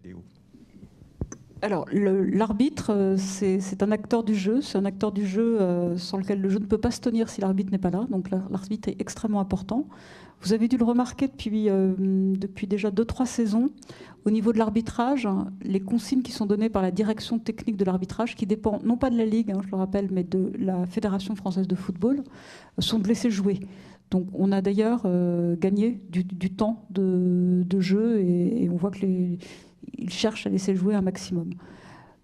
vidéo? Alors, l'arbitre, c'est un acteur du jeu. C'est un acteur du jeu sans lequel le jeu ne peut pas se tenir si l'arbitre n'est pas là. Donc, l'arbitre est extrêmement important. Vous avez dû le remarquer depuis déjà 2-3 saisons. Au niveau de l'arbitrage, les consignes qui sont données par la direction technique de l'arbitrage, qui dépend non pas de la Ligue, je le rappelle, mais de la Fédération française de football, sont de laisser jouer. Donc, on a d'ailleurs gagné du temps de jeu et on voit que ils cherchent à laisser jouer un maximum.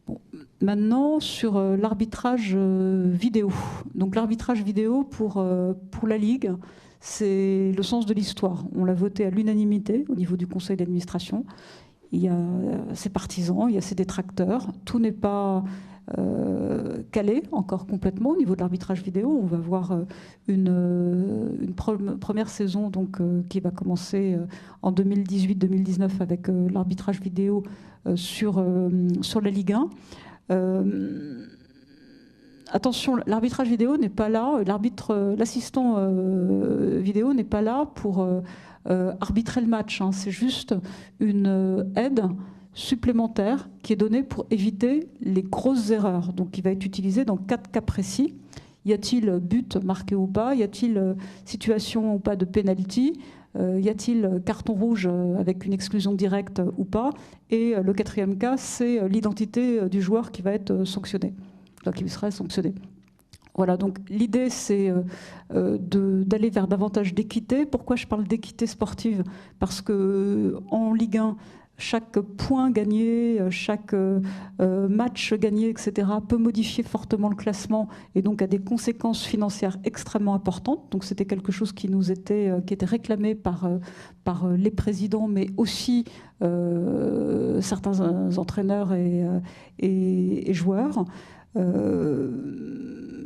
Bon, maintenant, sur l'arbitrage vidéo. Donc l'arbitrage vidéo pour la Ligue, c'est le sens de l'histoire. On l'a voté à l'unanimité au niveau du conseil d'administration. Il y a ses partisans, il y a ses détracteurs. Tout n'est pas calé encore complètement au niveau de l'arbitrage vidéo. On va avoir une première saison donc, qui va commencer en 2018-2019 avec l'arbitrage vidéo sur la Ligue 1. Attention, l'arbitrage vidéo n'est pas là, l'assistant vidéo n'est pas là pour arbitrer le match. Hein. C'est juste une aide supplémentaire qui est donnée pour éviter les grosses erreurs. Donc, il va être utilisé dans 4 cas précis. Y a-t-il but marqué ou pas? Y a-t-il situation ou pas de penalty? Y a-t-il carton rouge avec une exclusion directe ou pas? Et le 4e cas, c'est l'identité du joueur qui va être sanctionné, donc qui serait sanctionné. Voilà, donc l'idée, c'est d'aller vers davantage d'équité. Pourquoi je parle d'équité sportive? Parce qu'en Ligue 1, chaque point gagné, chaque match gagné, etc., peut modifier fortement le classement et donc a des conséquences financières extrêmement importantes. Donc c'était quelque chose qui était réclamé par les présidents, mais aussi certains entraîneurs et joueurs.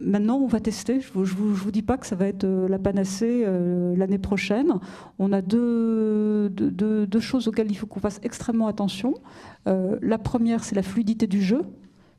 Maintenant, on va tester. Je vous dis pas que ça va être la panacée l'année prochaine. On a deux choses auxquelles il faut qu'on fasse extrêmement attention. La première, c'est la fluidité du jeu.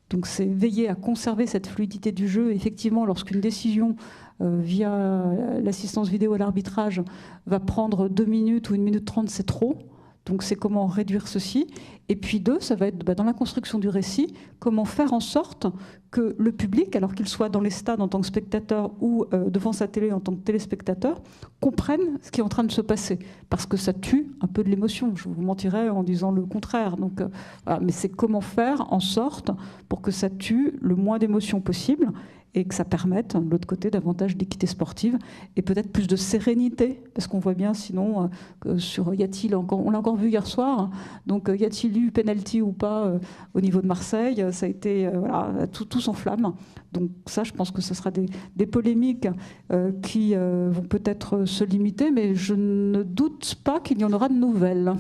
Donc, c'est veiller à conserver cette fluidité du jeu. Effectivement, lorsqu'une décision via l'assistance vidéo à l'arbitrage va prendre 2 minutes ou 1 minute 30, c'est trop. Donc c'est comment réduire ceci. Et puis 2, ça va être dans la construction du récit, comment faire en sorte que le public, alors qu'il soit dans les stades en tant que spectateur ou devant sa télé en tant que téléspectateur, comprenne ce qui est en train de se passer. Parce que ça tue un peu de l'émotion. Je vous mentirais en disant le contraire. Donc, voilà. Mais c'est comment faire en sorte pour que ça tue le moins d'émotions possible et que ça permette, de l'autre côté, davantage d'équité sportive et peut-être plus de sérénité, parce qu'on voit bien sinon, on l'a encore vu hier soir, donc y a-t-il eu penalty ou pas au niveau de Marseille? Ça a été, voilà, tout s'enflamme. Donc ça, je pense que ce sera des polémiques qui vont peut-être se limiter, mais je ne doute pas qu'il y en aura de nouvelles.